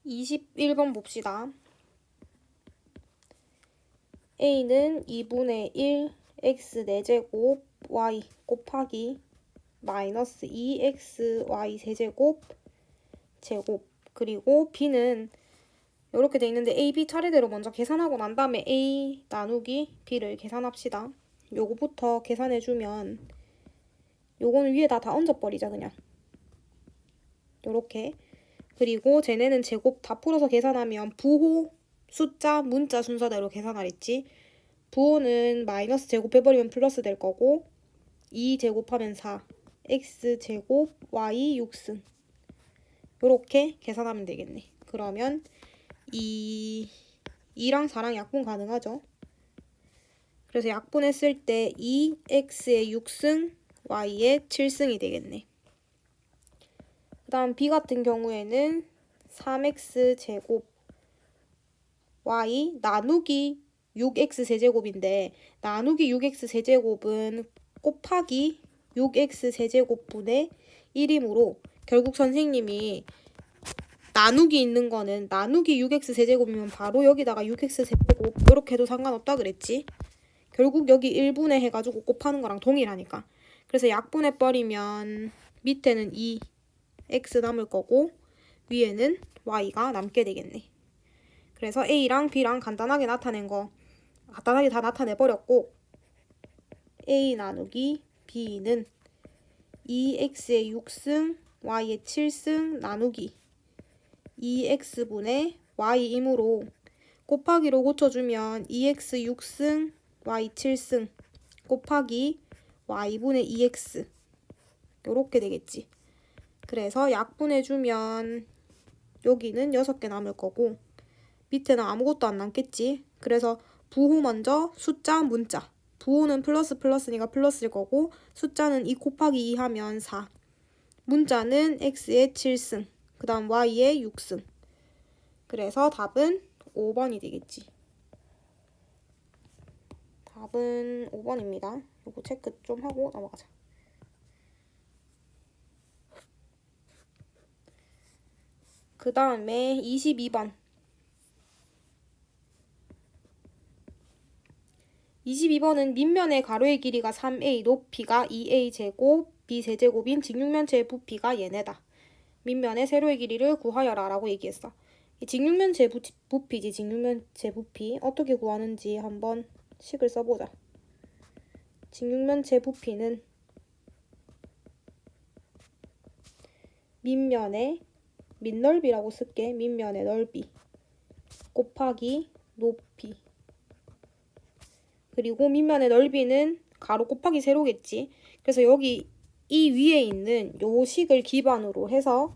21번 봅시다. A는 2분의 1 x 4제곱 y 곱하기 마이너스 2xy 세제곱 제곱, 그리고 B는 이렇게 돼 있는데 A, B 차례대로 먼저 계산하고 난 다음에 A 나누기 B를 계산합시다. 요거부터 계산해주면 요거는 위에다 다 얹어버리자 그냥. 요렇게. 그리고 쟤네는 제곱 다 풀어서 계산하면 부호, 숫자, 문자 순서대로 계산하랬지. 부호는 마이너스 제곱해버리면 플러스 될 거고 2 제곱하면 4, x 제곱, y 6승. 요렇게 계산하면 되겠네. 그러면 2랑 4랑 약분 가능하죠. 그래서 약분했을 때 2x의 6승, y의 7승이 되겠네. 그 다음 B 같은 경우에는 3x 제곱 y 나누기 6x 세제곱인데 나누기 6x 세제곱은 곱하기 6x 세제곱분의 1이므로 결국 선생님이 나누기 있는 거는 나누기 6x 세제곱이면 바로 여기다가 6x 세제곱 이렇게 해도 상관없다 그랬지. 결국 여기 1분의 해가지고 곱하는 거랑 동일하니까. 그래서 약분해버리면 밑에는 2x 남을 거고 위에는 y가 남게 되겠네. 그래서 A랑 B랑 간단하게 나타낸 거 간단하게 다 나타내버렸고 A 나누기 B는 2x의 6승 y의 7승 나누기 2x분의 y이므로 곱하기로 고쳐주면 2x 6승 y 7승 곱하기 y분의 2x 요렇게 되겠지. 그래서 약분해주면 여기는 6개 남을 거고 밑에는 아무것도 안 남겠지. 그래서 부호 먼저 숫자, 문자. 부호는 플러스니까 플러스일 거고 숫자는 2 곱하기 2 하면 4. 문자는 x의 7승, 그 다음 y의 6승. 그래서 답은 5번이 되겠지. 답은 5번입니다. 요거 체크 좀 하고 넘어가자. 그 다음에 22번. 22번은 밑면의 가로의 길이가 3a, 높이가 2a 제곱, b 세제곱인 직육면체의 부피가 얘네다. 밑면의 세로의 길이를 구하여라 라고 얘기했어. 이 직육면체 부피지, 직육면체 부피. 어떻게 구하는지 한번 식을 써보자. 직육면체 부피는 밑면의 밑넓이라고 쓸게. 밑면의 넓이 곱하기 높이. 그리고 밑면의 넓이는 가로 곱하기 세로겠지. 그래서 여기 이 위에 있는 요 식을 기반으로 해서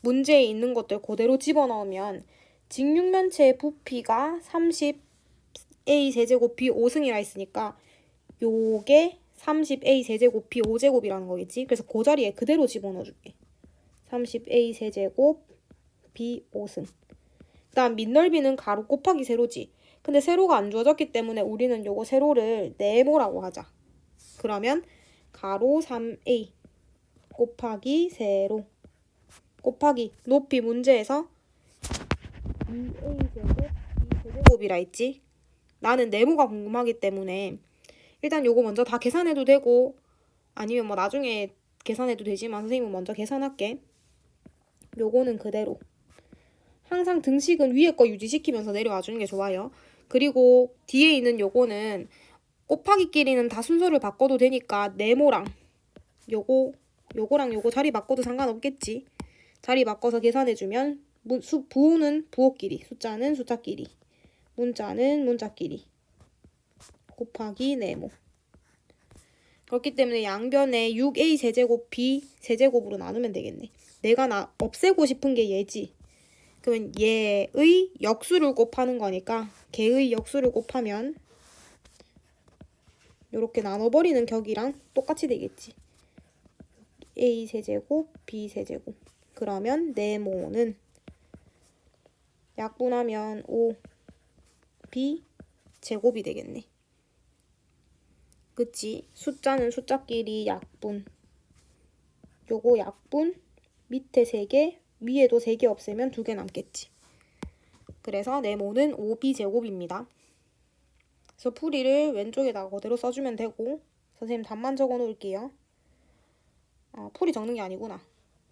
문제에 있는 것들 그대로 집어넣으면 직육면체의 부피가 30a 세제곱이 5승이라 했으니까 요게 30a 세제곱이 5제곱이라는 거겠지. 그래서 그 자리에 그대로 집어넣어줄게. 30a 세제곱 b 5승. 그 다음 밑넓이는 가로 곱하기 세로지. 근데 세로가 안 주어졌기 때문에 우리는 요거 세로를 네모라고 하자. 그러면 가로 3a 곱하기 세로 곱하기 높이 문제에서 2a 제곱 2제곱이라 했지. 나는 네모가 궁금하기 때문에 일단 요거 먼저 다 계산해도 되고 아니면 뭐 나중에 계산해도 되지만 선생님은 먼저 계산할게. 요거는 그대로. 항상 등식은 위에 거 유지시키면서 내려와 주는 게 좋아요. 그리고 뒤에 있는 요거는 곱하기끼리는 다 순서를 바꿔도 되니까 네모랑 요거랑 요거 자리 바꿔도 상관없겠지. 자리 바꿔서 계산해주면 부호는 부호끼리, 숫자는 숫자끼리, 문자는 문자끼리 곱하기 네모. 그렇기 때문에 양변에 6a 세제곱 b 세제곱으로 나누면 되겠네. 내가 없애고 싶은 게 얘지. 그러면 얘의 역수를 곱하는 거니까 걔의 역수를 곱하면 이렇게 나눠버리는 격이랑 똑같이 되겠지. a 세제곱 b 세제곱. 그러면 네모는 약분하면 5b 제곱이 되겠네. 그치? 숫자는 숫자끼리 약분. 요거 약분 밑에 3개 위에도 3개 없애면 2개 남겠지. 그래서 네모는 5b제곱입니다. 그래서 풀이를 왼쪽에다가 그대로 써주면 되고 선생님 답만 적어 놓을게요. 풀이 적는 게 아니구나.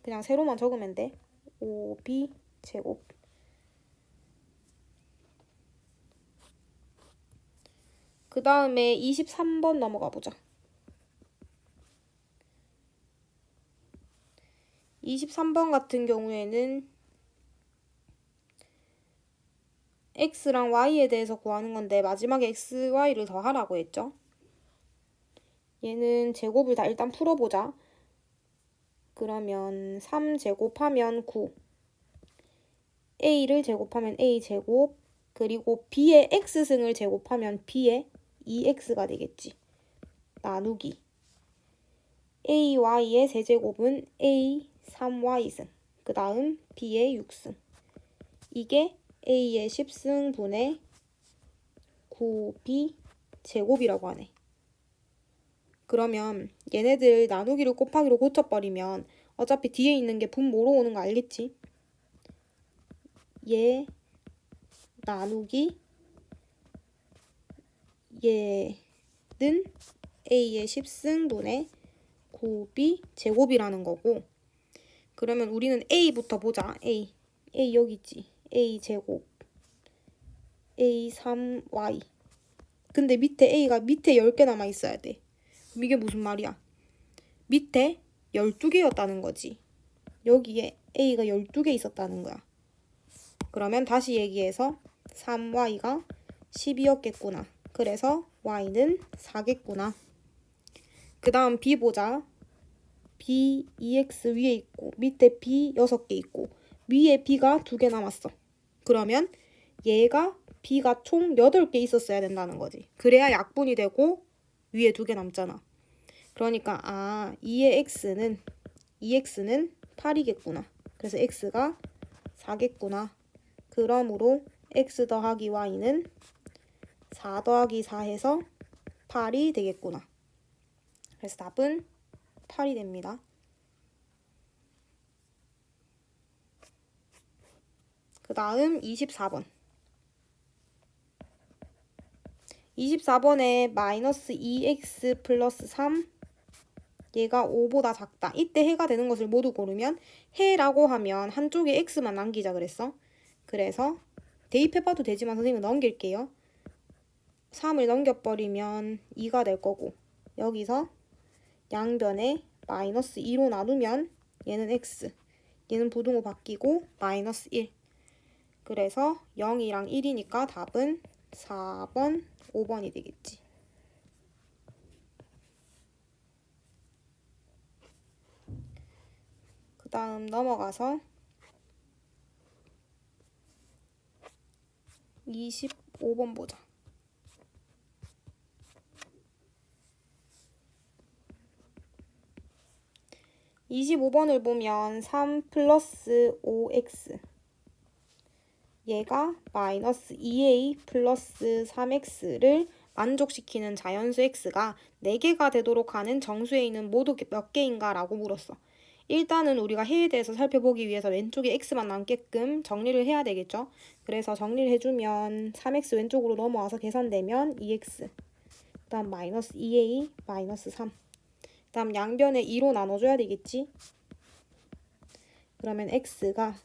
그냥 세로만 적으면 돼. 5b제곱. 그 다음에 23번 넘어가 보자. 23번 같은 경우에는 x랑 y에 대해서 구하는 건데 마지막에 x, y를 더하라고 했죠. 얘는 제곱을 다 일단 풀어보자. 그러면 3제곱하면 9. a를 제곱하면 a제곱. 그리고 b의 x승을 제곱하면 b의 2x가 되겠지. 나누기. ay의 세제곱은 a 3y승. 그 다음 b의 6승. 이게 a의 10승분의 9b 제곱이라고 하네. 그러면 얘네들 나누기를 곱하기로 고쳐버리면 어차피 뒤에 있는 게 분모로 오는 거 알겠지? 얘 나누기 얘는 a의 10승분의 9b 제곱이라는 거고, 그러면 우리는 a부터 보자. a 여기 있지. a 제곱 a 3y. 근데 밑에 a가 밑에 10개 남아 있어야 돼. 그럼 이게 무슨 말이야? 밑에 12개였다는 거지. 여기에 a가 12개 있었다는 거야. 그러면 다시 얘기해서 3y가 12였겠구나. 그래서 y는 4겠구나. 그 다음 b 보자. b 2x 위에 있고 밑에 b 6개 있고 위에 b가 2개 남았어. 그러면 얘가 b가 총 8개 있었어야 된다는 거지. 그래야 약분이 되고 위에 2개 남잖아. 그러니까 2x는 8이겠구나. 그래서 x가 4겠구나. 그러므로 x 더하기 y는 4 더하기 4 해서 8이 되겠구나. 그래서 답은 8이 됩니다. 그 다음 24번. 24번에 마이너스 2x 플러스 3 얘가 5보다 작다. 이때 해가 되는 것을 모두 고르면 해라고 하면 한쪽에 x만 남기자 그랬어. 그래서 대입해봐도 되지만 선생님은 넘길게요. 3을 넘겨버리면 2가 될 거고 여기서 양변에 마이너스 2로 나누면 얘는 x, 얘는 부등호 바뀌고 마이너스 1. 그래서 0이랑 1이니까 답은 4번, 5번이 되겠지. 그 다음 넘어가서 25번 보자. 25번을 보면 3 플러스 5x 얘가 마이너스 2a 플러스 3x를 만족시키는 자연수 x가 4개가 되도록 하는 정수에 있는 모두 몇 개인가 라고 물었어. 일단은 우리가 해에 대해서 살펴보기 위해서 왼쪽에 x만 남게끔 정리를 해야 되겠죠. 그래서 정리를 해주면 3x 왼쪽으로 넘어와서 계산되면 2x, 그 다음 마이너스 2a 마이너스 3, 그 다음 양변에 2로 나눠줘야 되겠지. 그러면 x가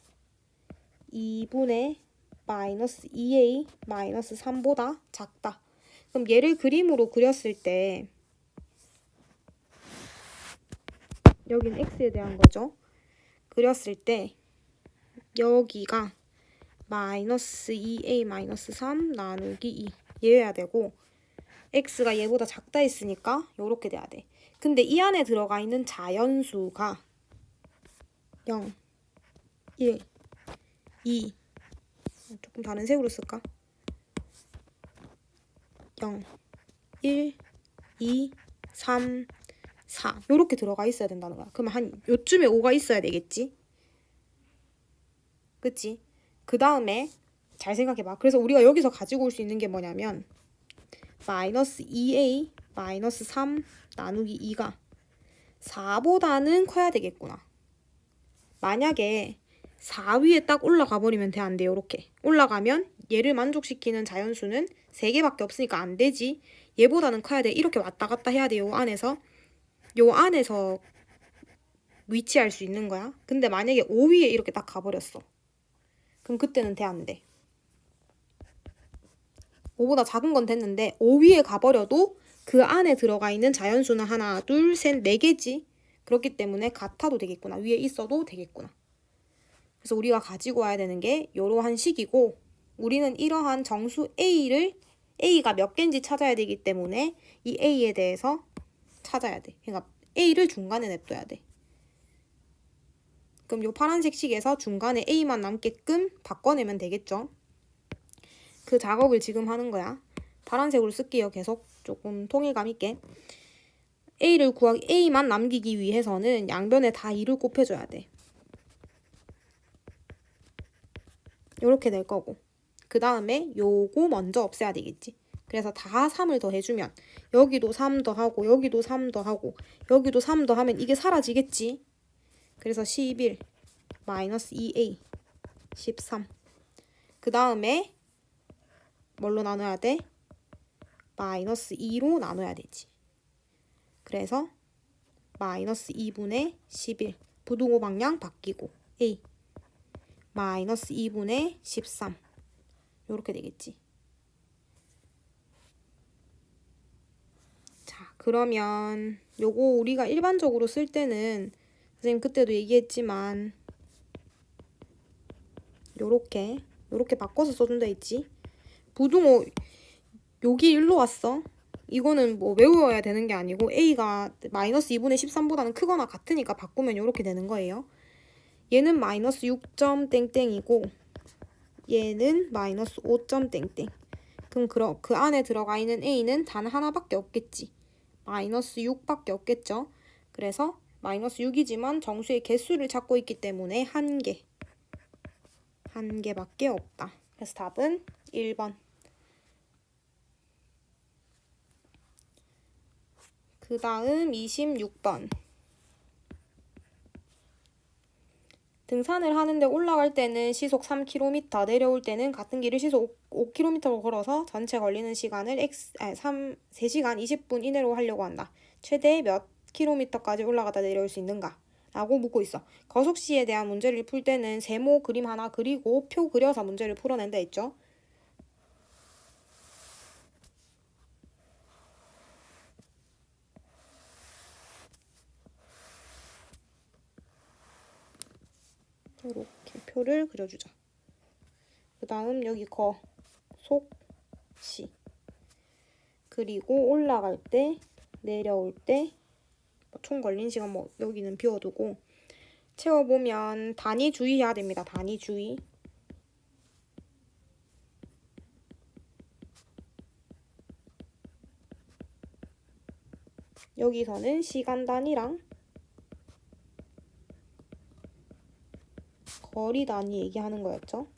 2분의 마이너스 2a 마이너스 3보다 작다. 그럼 얘를 그림으로 그렸을 때 여기는 x에 대한 거죠. 그렸을 때 여기가 마이너스 2a 마이너스 3 나누기 2 얘여야 되고 x가 얘보다 작다 했으니까 요렇게 돼야 돼. 근데 이 안에 들어가 있는 자연수가 0, 1, 2 조금 다른 색으로 쓸까? 0, 1, 2, 3, 4 요렇게 들어가 있어야 된다는 거야. 그러면 한 요쯤에 5가 있어야 되겠지? 그치? 그 다음에 잘 생각해봐. 그래서 우리가 여기서 가지고 올 수 있는 게 뭐냐면 마이너스 2a 마이너스 3 나누기 2가 4보다는 커야 되겠구나. 만약에 4위에 딱 올라가 버리면 돼. 안 돼요. 이렇게 올라가면 얘를 만족시키는 자연수는 3개밖에 없으니까 안 되지. 얘보다는 커야 돼. 이렇게 왔다 갔다 해야 돼. 요 안에서 위치할 수 있는 거야. 근데 만약에 5위에 이렇게 딱 가버렸어. 그럼 그때는 돼. 안 돼. 5보다 작은 건 됐는데 5위에 가버려도 그 안에 들어가 있는 자연수는 하나, 둘, 셋, 4개지. 그렇기 때문에 같아도 되겠구나. 위에 있어도 되겠구나. 그래서 우리가 가지고 와야 되는 게 이러한 식이고, 우리는 이러한 정수 A가 몇 개인지 찾아야 되기 때문에 이 A에 대해서 찾아야 돼. 그러니까 A를 중간에 냅둬야 돼. 그럼 이 파란색 식에서 중간에 A만 남게끔 바꿔내면 되겠죠. 그 작업을 지금 하는 거야. 파란색으로 쓸게요. 계속 조금 통일감 있게. A만 남기기 위해서는 양변에 다 2를 곱해줘야 돼. 요렇게 될 거고. 그 다음에 요거 먼저 없애야 되겠지. 그래서 다 3을 더해주면 여기도 3 더하고 여기도 3 더하고 여기도 3 더하면 이게 사라지겠지. 그래서 11 마이너스 2A 13. 그 다음에 뭘로 나눠야 돼? 마이너스 2로 나눠야 되지. 그래서 마이너스 2분의 11 부등호 방향 바뀌고 A 마이너스 2분의 13 요렇게 되겠지. 자, 그러면 요거 우리가 일반적으로 쓸 때는 선생님 그때도 얘기했지만 요렇게 바꿔서 써준다 했지. 부등호 여기 일로 왔어. 이거는 뭐 외워야 되는 게 아니고 A가 마이너스 2분의 13보다는 크거나 같으니까 바꾸면 요렇게 되는 거예요. 얘는 마이너스 6점 땡땡이고 얘는 마이너스 5점 땡땡. 그럼 그 안에 들어가 있는 A는 단 하나밖에 없겠지. 마이너스 6밖에 없겠죠. 그래서 마이너스 6이지만 정수의 개수를 찾고 있기 때문에 한 개밖에 없다. 그래서 답은 1번. 그 다음 26번. 등산을 하는데 올라갈 때는 시속 3km, 내려올 때는 같은 길을 시속 5km로 걸어서 전체 걸리는 시간을 3시간 20분 이내로 하려고 한다. 최대 몇 킬로미터까지 올라가다 내려올 수 있는가? 라고 묻고 있어. 거속시에 대한 문제를 풀 때는 세모 그림 하나 그리고 표 그려서 문제를 풀어낸다 했죠. 이렇게 표를 그려주자. 그 다음 여기 거속시 그리고 올라갈 때 내려올 때 총 걸린 시간 뭐 여기는 비워두고 채워보면 단위 주의해야 됩니다. 단위 주의. 여기서는 시간 단위랑 거리 단위 얘기하는 거였죠.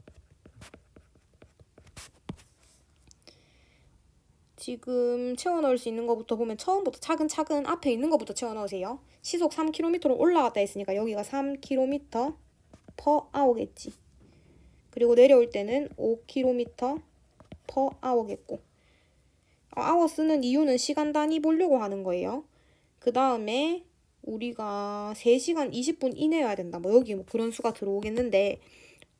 지금 채워 넣을 수 있는 것부터 보면 처음부터 차근차근 앞에 있는 것부터 채워 넣으세요. 시속 3km로 올라갔다 했으니까 여기가 3km per hour겠지. 그리고 내려올 때는 5km per hour겠고. hour 쓰는 이유는 시간 단위 보려고 하는 거예요. 그 다음에 우리가 3시간 20분 이내여야 된다. 뭐 여기 뭐 그런 수가 들어오겠는데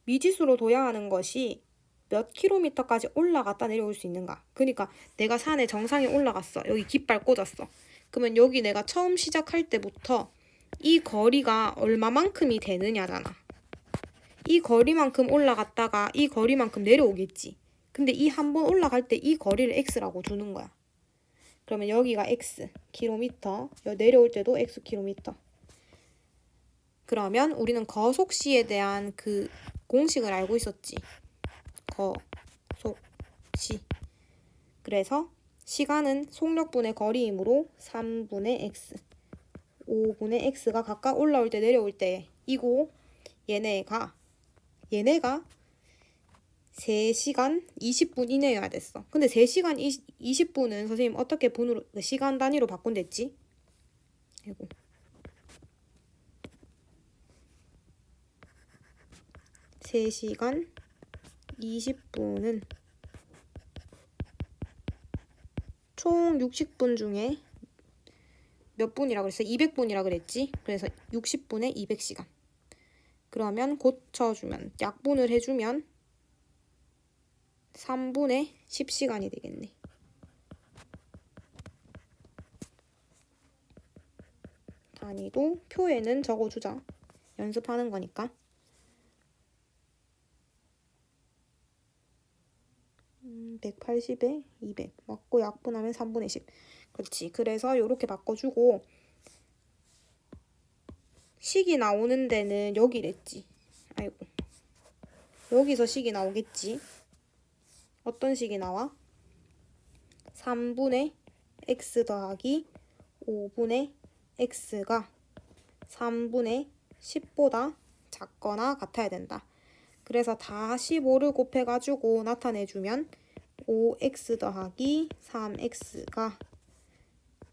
미지수로 둬야 하는 것이 몇 킬로미터까지 올라갔다 내려올 수 있는가. 그러니까 내가 산에 정상에 올라갔어. 여기 깃발 꽂았어. 그러면 여기 내가 처음 시작할 때부터 이 거리가 얼마만큼이 되느냐잖아. 이 거리만큼 올라갔다가 이 거리만큼 내려오겠지. 근데 이 한 번 올라갈 때 이 거리를 x라고 주는 거야. 그러면 여기가 x 킬로미터, 내려올 때도 x 킬로미터. 그러면 우리는 거속시에 대한 그 공식을 알고 있었지. 거속시. 그래서 시간은 속력분의 거리이므로 3분의 x, 5분의 x가 각각 올라올 때 내려올 때 이고 얘네가 3시간 20분 이내여야 됐어. 근데 3시간 20분은 선생님 어떻게 분으로 시간 단위로 바꾼댔지? 아이고. 3시간 20분은 총 60분 중에 몇 분이라 그랬어? 200분이라 그랬지? 그래서 60분에 200시간. 그러면 고쳐주면, 약분을 해주면 3분의 10시간이 되겠네. 단위도 표에는 적어주자. 연습하는 거니까. 180에 200 맞고 약분하면 3분의 10. 그렇지. 그래서 이렇게 바꿔주고 식이 나오는 데는 여기랬지. 아이고. 여기서 식이 나오겠지. 어떤 식이 나와? 3분의 x 더하기 5분의 x가 3분의 10보다 작거나 같아야 된다. 그래서 다 15를 곱해가지고 나타내주면 5x 더하기 3x가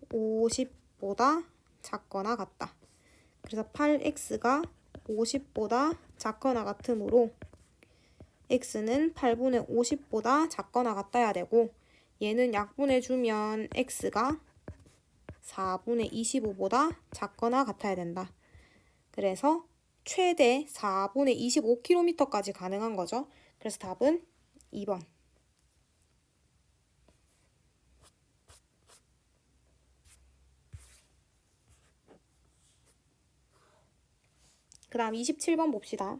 50보다 작거나 같다. 그래서 8x가 50보다 작거나 같으므로 x는 8분의 50보다 작거나 같아야 되고 얘는 약분해주면 x가 4분의 25보다 작거나 같아야 된다. 그래서 최대 4분의 25km까지 가능한 거죠. 그래서 답은 2번. 그 다음 27번 봅시다.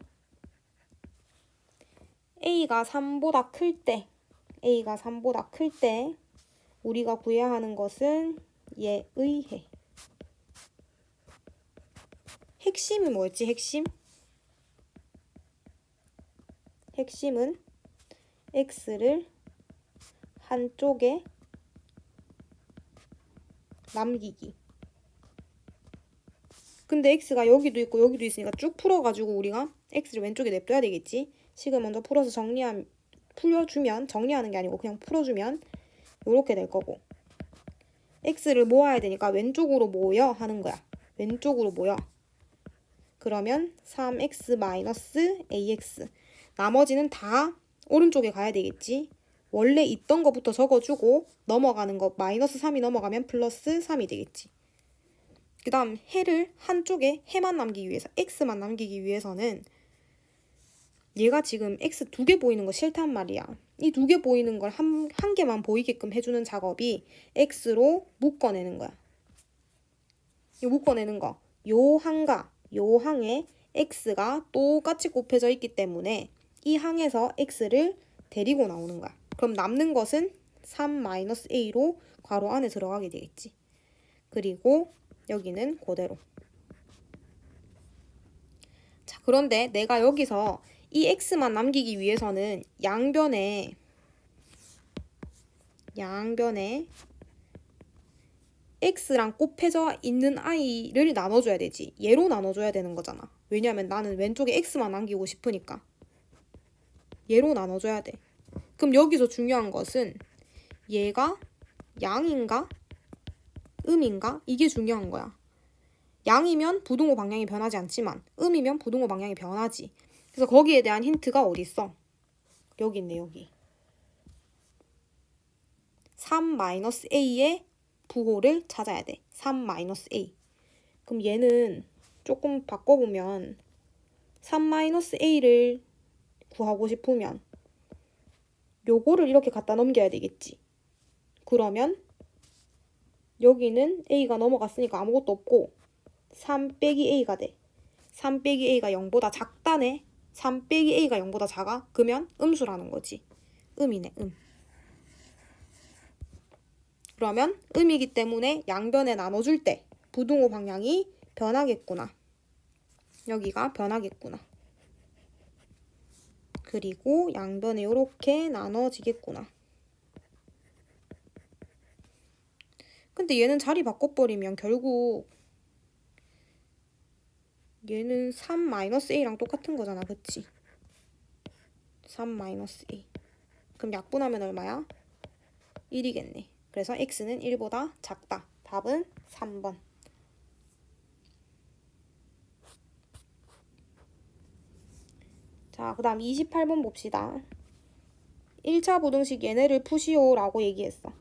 A가 3보다 클 때, A가 3보다 클 때 우리가 구해야 하는 것은 얘에 의해. 핵심이 뭐였지? 핵심은 x를 한쪽에 남기기. 근데 x가 여기도 있고 여기도 있으니까 쭉 풀어가지고 우리가 x를 왼쪽에 냅둬야 되겠지. 식을 먼저 풀어서 풀어주면, 정리하는 게 아니고 그냥 풀어주면 이렇게 될 거고, x를 모아야 되니까 왼쪽으로 모여 하는 거야. 왼쪽으로 모여. 그러면 3x-ax, 나머지는 다 오른쪽에 가야 되겠지. 원래 있던 거부터 적어주고 넘어가는 거 마이너스 3이 넘어가면 플러스 3이 되겠지. 그 다음 해를 한쪽에 해만 남기기 위해서, x만 남기기 위해서는 얘가 지금 x 2개 보이는 거 싫단 말이야. 이 2개 보이는 걸 한 개만 보이게끔 해주는 작업이 x로 묶어내는 거야. 이 묶어내는 거. 요 항과 요 항에 x가 똑같이 곱해져 있기 때문에 이 항에서 x를 데리고 나오는 거야. 그럼 남는 것은 3-a로 괄호 안에 들어가게 되겠지. 그리고 여기는 그대로. 자, 그런데 내가 여기서 이 x만 남기기 위해서는 양변에 x랑 곱해져 있는 i를 나눠줘야 되지. 얘로 나눠줘야 되는 거잖아. 왜냐면 나는 왼쪽에 x만 남기고 싶으니까. 얘로 나눠줘야 돼. 그럼 여기서 중요한 것은 얘가 양인가? 음인가? 이게 중요한 거야. 양이면 부등호 방향이 변하지 않지만 음이면 부등호 방향이 변하지. 그래서 거기에 대한 힌트가 어디 있어? 여기 있네, 여기. 3-a의 부호를 찾아야 돼. 3-a. 그럼 얘는 조금 바꿔보면 3-a를 구하고 싶으면 요거를 이렇게 갖다 넘겨야 되겠지. 그러면 여기는 a가 넘어갔으니까 아무것도 없고 3 빼기 a가 돼. 3 빼기 a가 0보다 작다네. 3 빼기 a가 0보다 작아? 그러면 음수라는 거지. 음이네, 음. 그러면 음이기 때문에 양변에 나눠줄 때 부등호 방향이 변하겠구나. 여기가 변하겠구나. 그리고 양변에 이렇게 나눠지겠구나. 근데 얘는 자리 바꿔버리면 결국 얘는 3-a랑 똑같은 거잖아. 그치? 3-a. 그럼 약분하면 얼마야? 1이겠네. 그래서 x는 1보다 작다. 답은 3번. 자, 그 다음 28번 봅시다. 1차 부등식 얘네를 푸시오라고 얘기했어.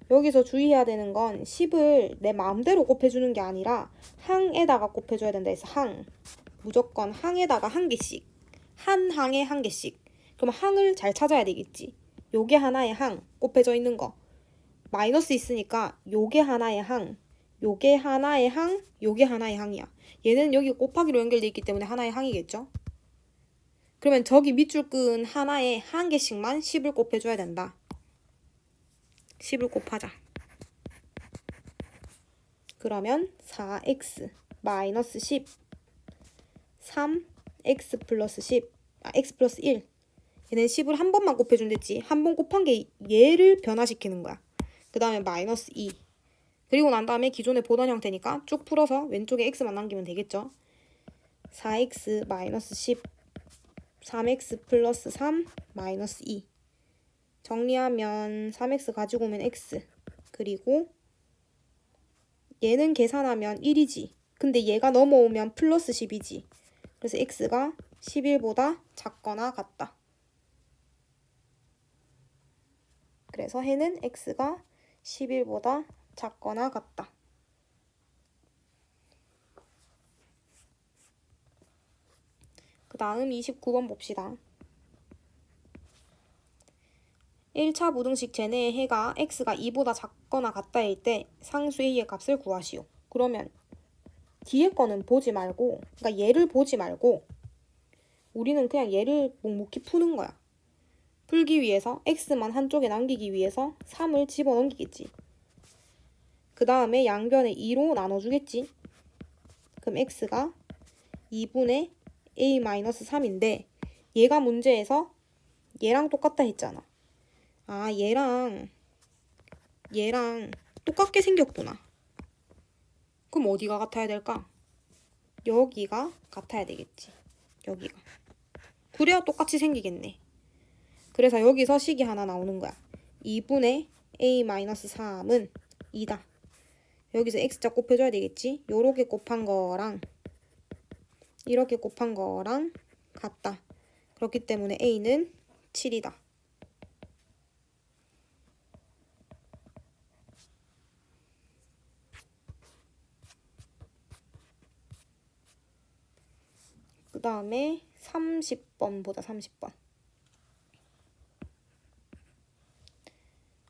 여기서 주의해야 되는 건 10을 내 마음대로 곱해주는 게 아니라 항에다가 곱해줘야 된다 해서 항. 무조건 항에다가 한 개씩. 한 항에 한 개씩. 그럼 항을 잘 찾아야 되겠지. 요게 하나의 항, 곱해져 있는 거. 마이너스 있으니까 요게 하나의 항, 요게 하나의 항, 요게 하나의 항이야. 얘는 여기 곱하기로 연결돼 있기 때문에 하나의 항이겠죠? 그러면 저기 밑줄 끈 하나에 한 개씩만 10을 곱해줘야 된다. 10을 곱하자. 그러면 4x 마이너스 10, 3x 플러스 10, x 플러스 1. 얘는 10을 한 번만 곱해준댔지. 한 번 곱한 게 얘를 변화시키는 거야. 그 다음에 마이너스 2. 그리고 난 다음에 기존에 보던 형태니까 쭉 풀어서 왼쪽에 x만 남기면 되겠죠. 4x 마이너스 10, 3x 플러스 3 마이너스 2. 정리하면 3x 가지고 오면 x. 그리고 얘는 계산하면 1이지. 근데 얘가 넘어오면 플러스 10이지. 그래서 x가 11보다 작거나 같다. 그래서 해는 x가 11보다 작거나 같다. 그 다음 29번 봅시다. 1차 부등식 제네의 해가 x가 2보다 작거나 같다일 때 상수 a의 값을 구하시오. 그러면 뒤에 거는 보지 말고, 그러니까 얘를 보지 말고 우리는 그냥 얘를 묵묵히 푸는 거야. 풀기 위해서 x만 한쪽에 남기기 위해서 3을 집어넣기겠지. 그 다음에 양변에 2로 나눠주겠지. 그럼 x가 2분의 a-3인데 얘가 문제에서 얘랑 똑같다 했잖아. 아, 얘랑 똑같게 생겼구나. 그럼 어디가 같아야 될까? 여기가 같아야 되겠지. 여기가. 그래야 똑같이 생기겠네. 그래서 여기서 식이 하나 나오는 거야. 2분의 a-3은 2다. 여기서 x자 곱해줘야 되겠지. 요렇게 곱한 거랑 이렇게 곱한 거랑 같다. 그렇기 때문에 a는 7이다. 그 다음에 30번 보자. 30번.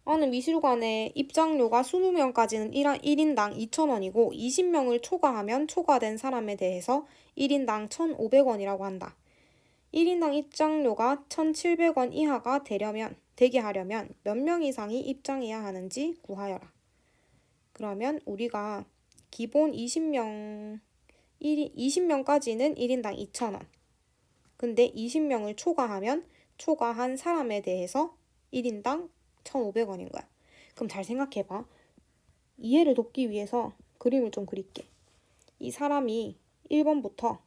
어느 미술관의 입장료가 20명까지는 1인당 2,000원이고 20명을 초과하면 초과된 사람에 대해서 1인당 1,500원이라고 한다. 1인당 입장료가 1,700원 이하가 되게 하려면 몇 명 이상이 입장해야 하는지 구하여라. 그러면 우리가 기본 20명까지는 1인당 2,000원. 근데 20명을 초과하면 초과한 사람에 대해서 1인당 1,500원인 거야. 그럼 잘 생각해봐. 이해를 돕기 위해서 그림을 좀 그릴게. 이 사람이 1번부터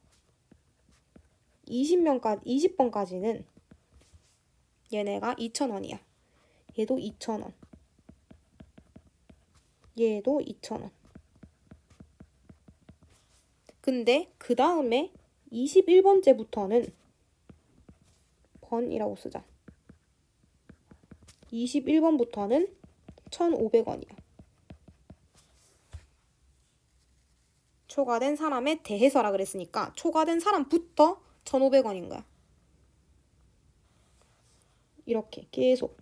20번까지는 얘네가 2,000원이야. 얘도 2,000원. 얘도 2,000원. 근데 그 다음에 21번째부터는 번이라고 쓰자. 21번부터는 1,500원이야. 초과된 사람에 대해서라 그랬으니까 초과된 사람부터 1,500원인 거야. 이렇게 계속.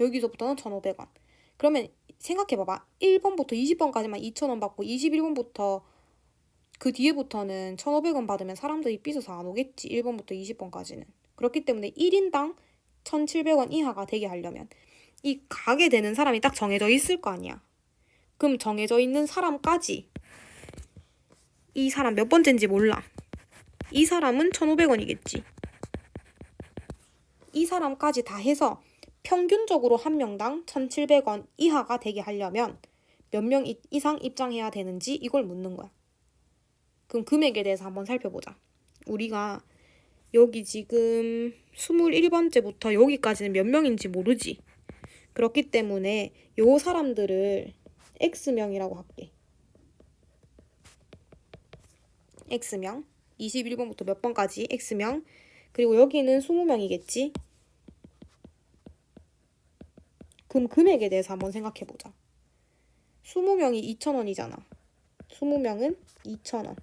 여기서부터는 1,500원. 그러면 생각해봐봐. 1번부터 20번까지만 2,000원 받고 21번부터 그 뒤에부터는 1,500원 받으면 사람들이 삐져서 안 오겠지. 1번부터 20번까지는. 그렇기 때문에 1인당 1,700원 이하가 되게 하려면 이 가게 되는 사람이 딱 정해져 있을 거 아니야. 그럼 정해져 있는 사람까지 이 사람 몇 번째인지 몰라. 이 사람은 1,500원이겠지. 이 사람까지 다 해서 평균적으로 한 명당 1,700원 이하가 되게 하려면 몇 명 이상 입장해야 되는지 이걸 묻는 거야. 그럼 금액에 대해서 한번 살펴보자. 우리가 여기 지금 21번째부터 여기까지는 몇 명인지 모르지. 그렇기 때문에 요 사람들을 X명이라고 할게. X명. 21번부터 몇 번까지 X명. 그리고 여기는 20명이겠지? 그럼 금액에 대해서 한번 생각해보자. 20명이 2,000원이잖아. 20명은 2,000원.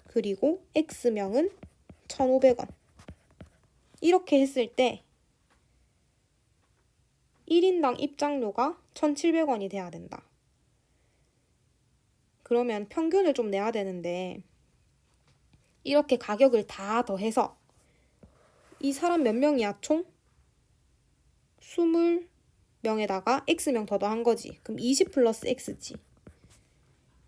그리고 X명은 1,500원. 이렇게 했을 때 1인당 입장료가 1,700원이 돼야 된다. 그러면 평균을 좀 내야 되는데 이렇게 가격을 다 더해서 이 사람 몇 명이야 총? 20명에다가 X명 더 더한 거지. 그럼 20 플러스 X지.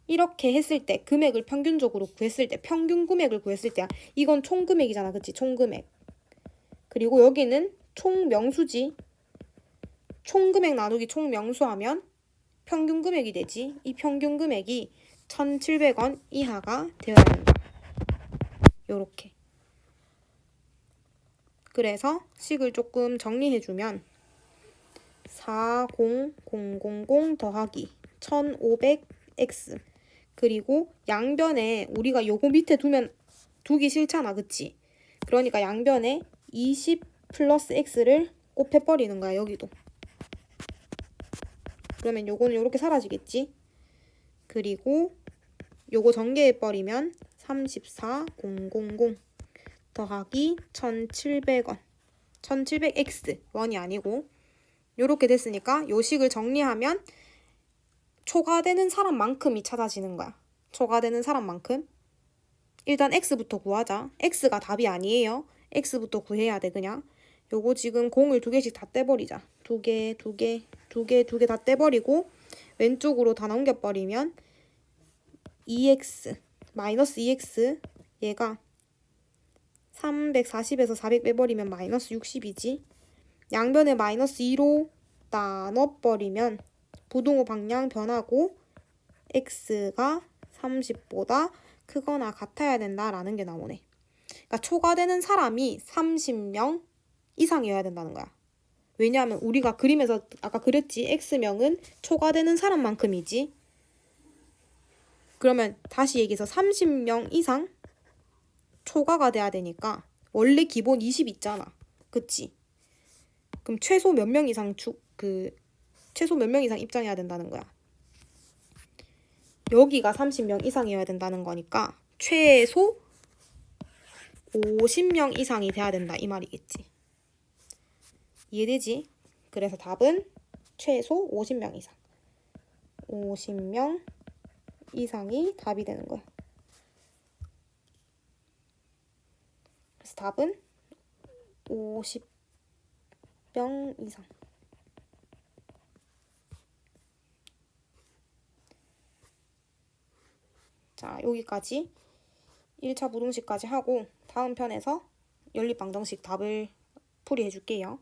이렇게 했을 때 금액을 평균적으로 구했을 때 평균 금액을 구했을 때 이건 총 금액이잖아. 그치? 총 금액. 그리고 여기는 총 명수지. 총 금액 나누기 총 명수하면 평균 금액이 되지. 이 평균 금액이 1,700원 이하가 되어야 된다. 요렇게. 그래서 식을 조금 정리해주면 40000 더하기 1500x 그리고 양변에 우리가 요거 밑에 두기 싫잖아. 그치? 그러니까 양변에 20 플러스 x를 곱해버리는 거야. 여기도. 그러면 요거는 요렇게 사라지겠지? 그리고 요거 전개해버리면 34000 더하기 1,700원 1700x 원이 아니고 요렇게 됐으니까 요 식을 정리하면 초과되는 사람만큼이 찾아지는 거야. 초과되는 사람만큼. 일단 x부터 구하자. x가 답이 아니에요. x부터 구해야 돼. 그냥 요거 지금 공을 2개씩 다 떼버리자. 2개 다 떼버리고 왼쪽으로 다 넘겨버리면 2x 마이너스 2x 얘가 340에서 400 빼버리면 마이너스 60이지. 양변에 마이너스 2로 나눠버리면 부등호 방향 변하고 x가 30보다 크거나 같아야 된다라는 게 나오네. 그러니까 초과되는 사람이 30명 이상이어야 된다는 거야. 왜냐하면 우리가 그림에서 아까 그랬지. x명은 초과되는 사람만큼이지. 그러면 다시 얘기해서 30명 이상 초과가 돼야 되니까 원래 기본 20 있잖아. 그치? 그럼 최소 몇 명 이상 입장해야 된다는 거야. 여기가 30명 이상이어야 된다는 거니까 최소 50명 이상이 돼야 된다 이 말이겠지. 이해되지? 그래서 답은 최소 50명 이상. 50명 이상이 답이 되는 거야. 그래서 답은 50명 이상. 자, 여기까지 1차 부등식까지 하고 다음 편에서 연립방정식 답을 풀이해 줄게요.